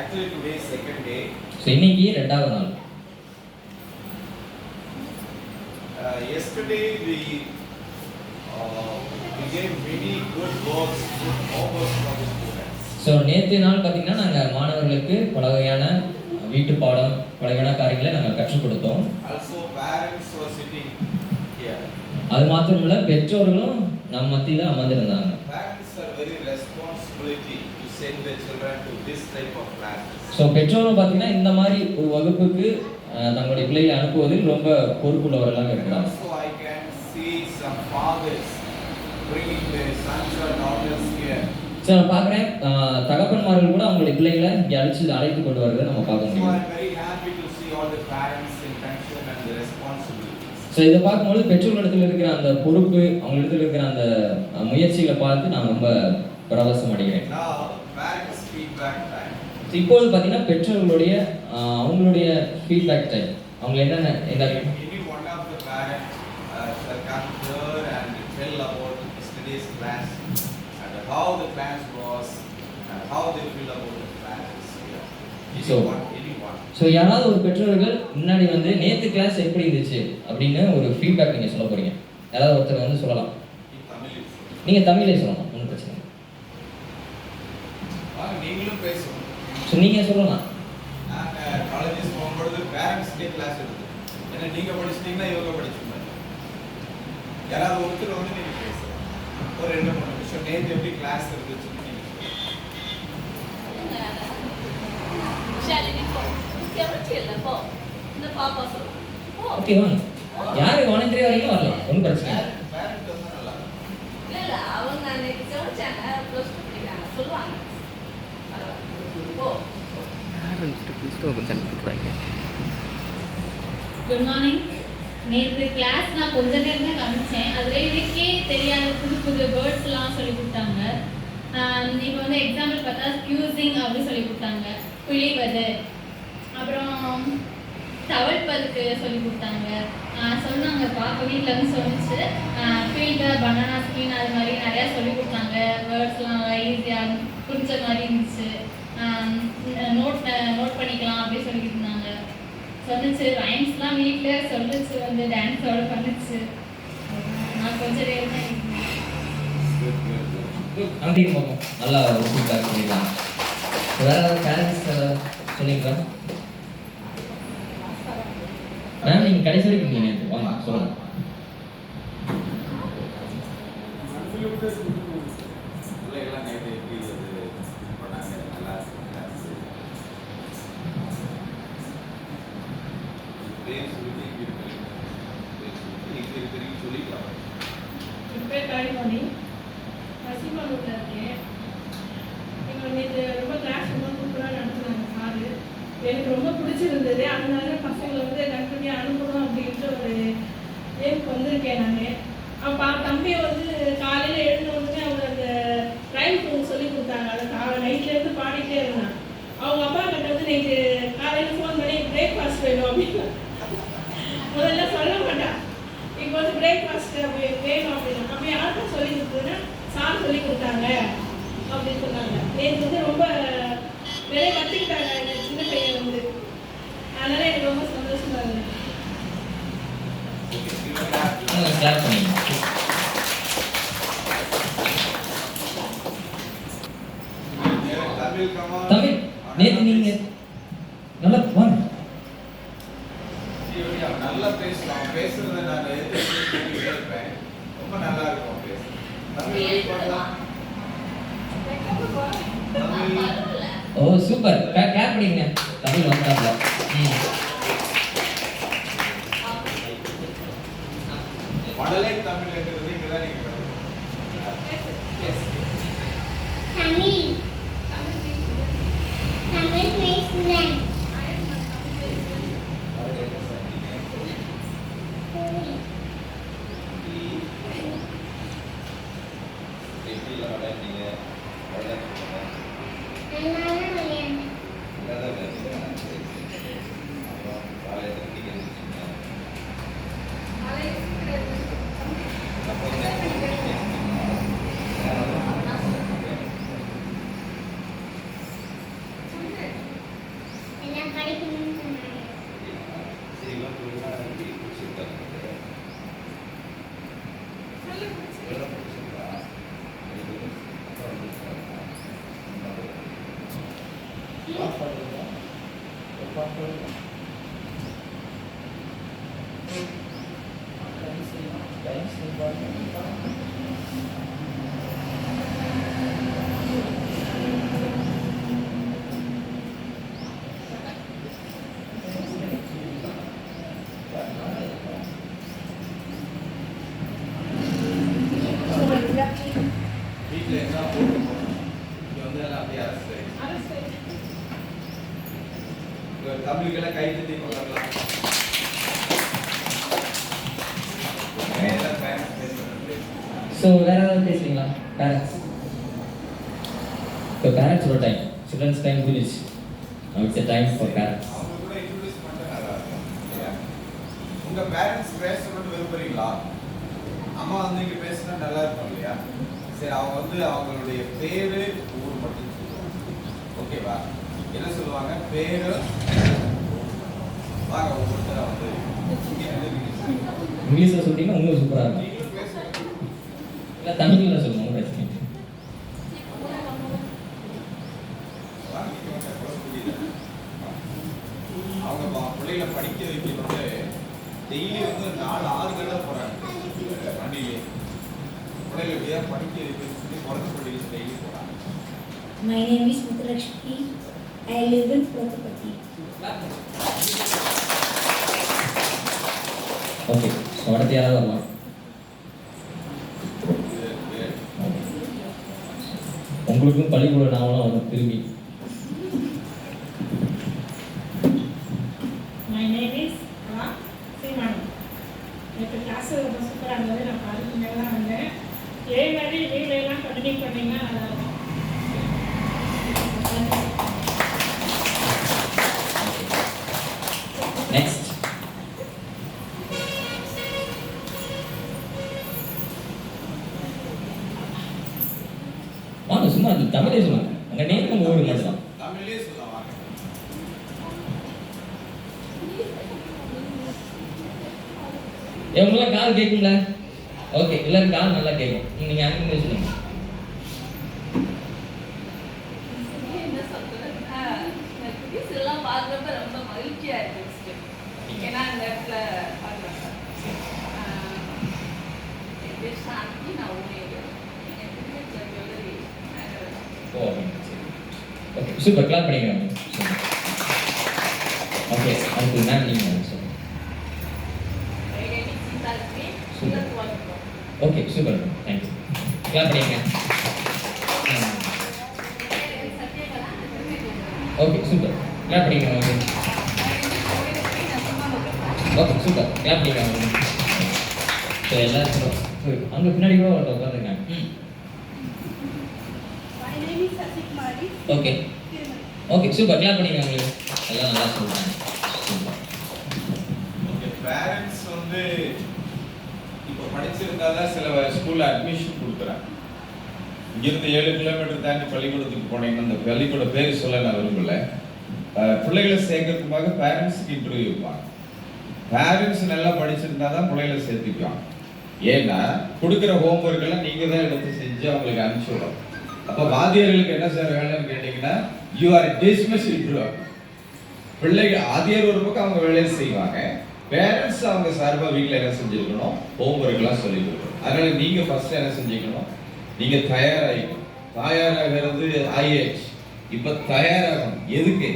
Actually, today is second day. So இன்னைக்கு ரெண்டாவது நாள். Yesterday we gave many good works, good homework for the students. So நேற்று நாள் பார்த்தீங்கன்னா நாங்கள் மாணவர்களுக்கு பல வகையான வீட்டு பாடம் பல வகையான காரியங்களை நாங்கள் கற்றுக் கொடுத்தோம். Also parents were sitting here. அது மாத்திரம் இல்லை, பெற்றோர்களும் நம்ம மத்தியில் அமர்ந்திருந்தாங்க. Parents are very responsibility to send their children to this type of classes. So பெற்றோரும் பார்த்தீங்கன்னா இந்த மாதிரி ஒரு வகுப்புக்கு தங்களுடைய பிள்ளைகளை அனுப்புவதில் ரொம்ப பொறுப்புள்ளவர்களாக இருக்கிறாங்க. Also I can see some fathers bringing their sons or daughters here. So நான் பார்க்குறேன் தகப்பன்மார்கள் கூட அவங்களுடைய பிள்ளைகளை இங்கே அழைத்து கொண்டு வரதை நம்ம பார்க்க So முடியும். I am very happy to see all the parents' intention and the responsibilities. So இதை பார்க்கும்போது பெற்றோர்களிடத்தில் இருக்கிற அந்த பொறுப்பு, அவங்களிடத்தில் இருக்கிற அந்த முயற்சிகளை பார்த்து நான் ரொம்ப பரவசம் அடைகிறேன். Now parents' feedback time. இப்போது பார்த்தீங்கன்னா பெற்றோர்களுடைய அவங்களுடைய ஃபீட்பேக் டைம். அவங்க என்னென்ன Any one of the parents shall come here and tell about yesterday's class and how the class was and how they feel about the classes here. Anyone. So யாராவது ஒரு பெற்றோர்கள் முன்னாடி வந்து நேற்று கிளாஸ் எப்படி இருந்துச்சு அப்படின்னு ஒரு ஃபீட்பேக் நீங்கள் சொல்ல போறீங்க. யாராவது ஒருத்தர் வந்து சொல்லலாம். நீங்கள் தமிழே சொல்லலாம், ஒன்றும் பிரச்சனை இல்லை. நீங்களும் பேசணும். ஸோ நீங்கள் சொல்லலாம். நான் காலேஜஸ் போகும்போது பேரண்ட்ஸ்க்கே கிளாஸ் எடுத்து ஏன்னா நீங்கள் படிச்சிட்டீங்கன்னா இவங்க படிச்சுருந்தாங்க. யாராவது ஒருத்தர் வந்து நீங்கள் பேசுகிறோம் ஒரு 2-3 நிமிஷம் நேற்று எப்படி கிளாஸ் இருந்துச்சுன்னு நீங்கள் ஓகே வாங்க. யார் வாலண்டியர் வரீங்களோ வரலாம், ஒன்றும் பிரச்சனை இல்லை. பேரண்ட் வந்து நல்லா இல்லை அவங்க அன்னைக்கு கவனிச்சாங்க ப்ளஸ் டூ படிக்கிறாங்க சொல்லுவாங்க. Good morning. நேற்று கிளாஸ் நான் கொஞ்ச நேரம் தான் கவனிச்சேன். அதில் எனக்கே தெரியாத புது புது வேர்ட்ஸ்லாம் சொல்லி கொடுத்தாங்க. இப்போ வந்து எக்ஸாம்பிள் பார்த்தா ஸ்கியூசிங் அப்படின்னு சொல்லி கொடுத்தாங்க, குளிவது, அப்புறம் தவழ்ப்பதுக்கு சொல்லி கொடுத்தாங்க. சொன்னாங்க பாப்பா வீட்டில் வந்து சொல்லிச்சு ஃபீல்டு பனானா ஸ்கின் அது மாதிரி நிறையா சொல்லி கொடுத்தாங்க. வேர்ட்ஸ்லாம் ஈஸியாக பிடிச்ச மாதிரி இருந்துச்சு. நோட் பண்ணிக்கலாம் அப்படின்னு சொல்லிக்கிட்டு இருந்தாங்க. சொன்னிச்சு ரைம்ஸ்லாம் வீட்டில் சொல்லிச்சு, வந்து டான்ஸோட பண்ணிச்சு. நான் கொஞ்சம் நேரம் தான் நன்றி பார்ப்போம். நல்லா ஒரு ஃபீட்பேக் பண்ணிக்கலாம். வேற ஏதாவது பேரண்ட்ஸ் சொன்னீங்களா மேம்? நீங்கள் கடைசி வரைக்கும் நீங்கள் வாங்க சொல்லுங்கள். பிள்ளைகள்லாம் நேற்று எப்படி பண்ணாங்க நல்லா பேர் சொல்லி சொல்லிக்கலாம். என் பேர் காளிமணி, நரசிம்மனூரில் இருக்கேன். எங்கள் நேற்று ரொம்ப கிளாஸ் ரொம்ப சூப்பராக நடத்துனாங்க சாரு. எனக்கு ரொம்ப பிடிச்சிருந்தது. அதனால பசங்களை வந்து கண்டிப்பாக அனுப்பணும் அப்படின்ட்டு ஒரு ஏற்கு வந்திருக்கேன் நான். அப்போ தம்பியை வந்து காலையில் எழுந்தவுடனே அவங்க அந்த ரைம் சொல்லி கொடுத்தாங்க. அதை நைட்லேருந்து பாடிட்டே இருந்தான். அவங்க அப்பா கிட்ட வந்து நேற்று காலையில் ஃபோன் பண்ணி பிரேக்ஃபாஸ்ட் வேணும் அப்படின்னு முதல்ல சொல்ல மாட்டான். இப்போ வந்து பிரேக்ஃபாஸ்ட் வேணும் அப்படின்னு அப்படி யாருக்கும் சொல்லி கொடுத்ததுன்னா சார் சொல்லி கொடுத்தாங்க அப்படின்னு சொன்னாங்க. நேற்று வந்து ரொம்ப நிறைய கற்றுக்கிட்டாங்க இந்த சின்ன பையன் வந்து. அதனால எனக்கு ரொம்ப சந்தோஷமா இருந்தது. கிளாப் பண்ணிங்க. தமிழ் நேற்று நீங்கள் நல்லா வாங்க. நல்லா பேசலாம். பேசுறத நான் இருப்பேன். ரொம்ப நல்லா இருக்கும் ஓ சூப்பர், கிளாப் பண்ணிங்க. தமிழ் வந்தாப்ல. மடலை தமிழ் என்றது இங்கதான் நீங்க படிக்கணும்னு சொன்னாங்க. சரி, இவன் சொல்லுனா எனக்கு பிடிச்சிருக்கா உனக்கு? எவ்வளோ பிடிச்சிருக்கா? எனக்கு அப்பா வந்துருக்காங்க. பாஸ் பண்ணுறீங்களா? பாஸ் பண்ணுங்க. டான்ஸ் பண்ணுங்க. வீட்டில் என்ன போட்டுருக்கோம்? இங்கே வந்து எல்லாம் அப்படியே அரசு தமிழுக்கெல்லாம் கை தட்டி கொள்ளலாம். எல்லாம் பேரண்ட்ஸ் பேசுறது. ஸோ வேற ஏதாவது பேசுறீங்களா பேரண்ட்ஸ்? இப்போ பேரண்ட்ஸோட டைம், சில்ட்ரன்ஸ் டைம் முடிஞ்சிச்சு. It's time for parents. அவங்க கூட இன்ட்ரோடியூஸ் பண்ணிட்டு நல்லா இருக்கும். சரியா? உங்க பேரண்ட்ஸ் பேசணும்னு விரும்புறீங்களா? அம்மா வந்து இங்க பேசினா நல்லா இருக்கும் இல்லையா? சரி, அவங்க வந்து அவங்களுடைய பேரு ஊர் மட்டும் சொல்லுவாங்க. ஓகேவா? என்ன சொல்லுவாங்க? பேரு வாங்க ஒவ்வொருத்தர வந்து இங்கிலீஷில் சொல்லிட்டீங்கன்னா உங்களுக்கு சூப்பராக இருக்கும். நீங்களும் பேசுங்க. இல்லை தமிழில் சொல்லுங்க, ஒன்றும் பிரச்சனை இல்லை. அவங்க பிள்ளைகளை படிக்க வைக்கிறது டெய்லி வந்து 4-6 கடை போறாங்க வண்டியிலே. பிள்ளைகளை எப்படியா படிக்க வைக்கிறது சொல்லி குறைஞ்ச பள்ளிக்கு டெய்லி போறாங்க. My name is Muthulakshmi. I live in Protapati. Okay, so அடுத்து யாராவது வரலாம்? உங்களுக்கும் பள்ளிக்கூட நாவலாம் வரும் திரும்பி. My name is சீமானி. எனக்கு கிளாஸ் ரொம்ப சூப்பராக இருந்தது. நான் பாதிக்கு மேலே தான் வந்தேன். இதே மாதிரி லீவ்லாம் கண்டினியூ பண்ணிங்கன்னா நல்லா இருக்கும். நெக்ஸ்ட். வாங்க, சும்மா அது தமிழே சொல்லுங்க. அங்கே நேரம் ஓடு மட்டும். தமிழ்லேயே சொல்லலாம் வாங்க. உங்களாம் கால் கேட்குங்களா? ஓகே, எல்லாரும் கால் நல்லா கேட்கும். நீங்கள் அங்கே சொல்லுங்க. என்ன சொல்றதுன்னா, இந்த குட்டீஸ் எல்லாம் பார்க்குறப்ப ரொம்ப மகிழ்ச்சியா இருந்துச்சு. ஏன்னா இந்த இடத்துல பார்க்குறப்ப என் பேர் சாந்தி, நான் உண்மையிலே என் குடும்பத்தில் ஜுவல்லரி ஓ, சரி. Okay, super. கிளாப் பண்ணிக்கலாம். ஓகே, அடுத்து மேம் நீங்கள் சொல்லுங்கள். Okay, super. தேங்க்யூ. கிளாப் பண்ணிங்க. Okay, super. கிளாப் பண்ணிங்க. Okay, super. கிளாப் பண்ணிங்க. ஸோ எல்லாரும் அங்கே பின்னாடி கூட ஒருத்தர் உட்காந்துருக்காங்க. My name is Sasikumari. Okay, okay, super. Clap பண்ணிங்க. உங்களுக்கு எல்லாம் நல்லா சொல்கிறாங்க. சூப்பர். ஓகே, பேரண்ட்ஸ் வந்து இப்போ படிச்சிருந்தாதான் சில ஸ்கூலில் அட்மிஷன் கொடுக்குறாங்க. இங்கிருந்து 7 கிலோமீட்டர் தாண்டி பள்ளிக்கூடத்துக்கு போனீங்கன்னா அந்த பள்ளிக்கூட பேர் சொல்ல நான் விரும்பல. பிள்ளைகளை சேர்க்கறதுக்காக பேரண்ட்ஸுக்கு இன்டர்வியூ வைப்பாங்க. பேரண்ட்ஸ் நல்லா படிச்சிருந்தா தான் பிள்ளைகளை சேர்த்துக்குவாங்க. ஏன்னா கொடுக்குற ஹோம்ஒர்க் எல்லாம் நீங்க தான் எடுத்து செஞ்சு அவங்களுக்கு அனுப்பிச்சு விடணும். அப்போ வாத்தியார்களுக்கு என்ன செய்ய வேலைன்னு கேட்டீங்கன்னா யூ ஆர் டிஸ்மிஸ்ட். பிள்ளைகள் ஆதியார் ஒரு பக்கம் அவங்க வேலையை செய்வாங்க, பேரண்ட்ஸ் அவங்க சார்பாக வீட்டில் என்ன செஞ்சுருக்கணும், ஹோம்ஒர்க்லாம் சொல்லி கொடுக்கணும். அதனால நீங்க ஃபர்ஸ்ட் என்ன செஞ்சுக்கணும், நீங்க தயாராகிக்கணும். தயாராகிறது IH. இப்போ தயாராகணும். எதுக்கு?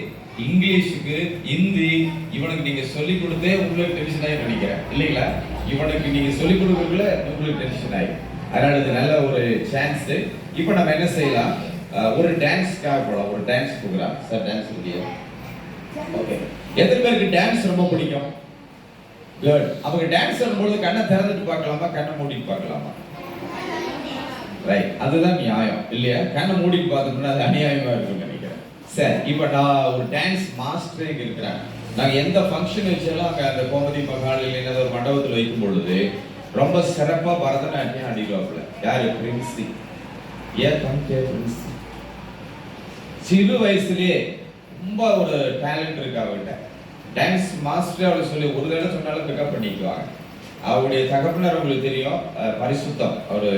இங்கிலீஷுக்கு, ஹிந்தி இவனுக்கு நீங்க சொல்லி கொடுத்தே உங்களுக்கு டென்ஷன் ஆகி நினைக்கிறேன் இல்லைங்களா? இவனுக்கு நீங்க சொல்லி கொடுக்கறதுல உங்களுக்கு டென்ஷன் ஆகி. அதனால இது நல்ல ஒரு சான்ஸ். இப்போ நம்ம என்ன செய்யலாம், ஒரு டான்ஸ்க்காக போகலாம். ஒரு டான்ஸ் ப்ரோக்ராம். சார் டான்ஸ் முடியும். ஓகே, எத்தனை பேருக்கு டான்ஸ் ரொம்ப பிடிக்கும்? குட். அவங்க டான்ஸ் ஆடும்போது கண்ணை திறந்துட்டு பார்க்கலாமா, கண்ணை மூடிட்டு பார்க்கலாமா? ரைட், அதுதான் நியாயம் இல்லையா? கண்ணை மூடிட்டு பார்த்தோம்னா அது அநியாயமா இருக்கும்னு நினைக்கிறேன். சரி, இப்போ நான் ஒரு டான்ஸ் மாஸ்டர் இங்கே இருக்கிறேன். நாங்கள் எந்த ஃபங்க்ஷன் வச்சாலும் அங்கே அந்த கோமதி மகாலில் ஏதாவது ஒரு மண்டபத்தில் வைக்கும் பொழுது ரொம்ப சிறப்பாக பரதநாட்டியம் ஆடிடுவாப்புல. யாரு? பிரின்சி. ஏன் பிரின்சி சிறு வயசுலேயே ரொம்ப ஒரு டேலண்ட் இருக்கு அவர்கிட்ட. டான்ஸ் மாஸ்டர் அவளை சொல்லி ஒரு தடவை சொன்னாலும் பிக்கப் பண்ணிக்குவாங்க. அவருடைய தகப்பனார் உங்களுக்கு தெரியும், பரிசுத்தம். அவர்